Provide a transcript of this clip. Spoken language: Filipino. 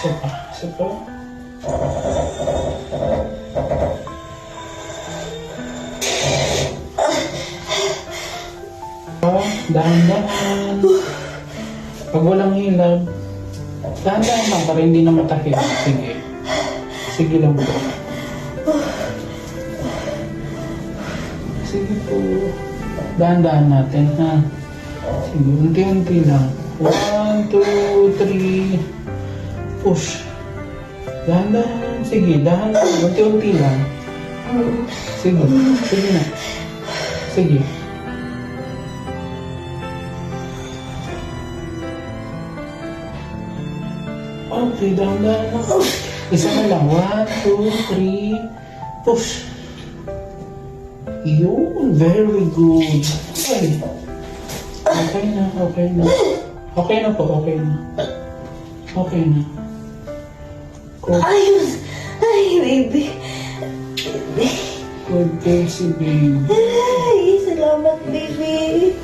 Isa pa. Isa pa. Dahan-dahan. Pag walang hilab, dahan-dahan lang para hindi na matakit. Sige. Sige lang po. Sige po. Dahan-dahan natin, ha? Sige, unti-unti lang. 1, 2, 3. Push. Dahan-dahan. Sige, dahan-dahan. Unti-unti lang. Sige. Sige na. Sige. Okay, dahan-dahan lang. Isa na lang. 1, 2, 3. Push. Yun. Very good. Okay. Okay na. Okay na. Okay na po. Okay na. Okay na. Good. Ayun! Ay, baby. Baby. Good, Casey, baby. Ay, salamat, baby.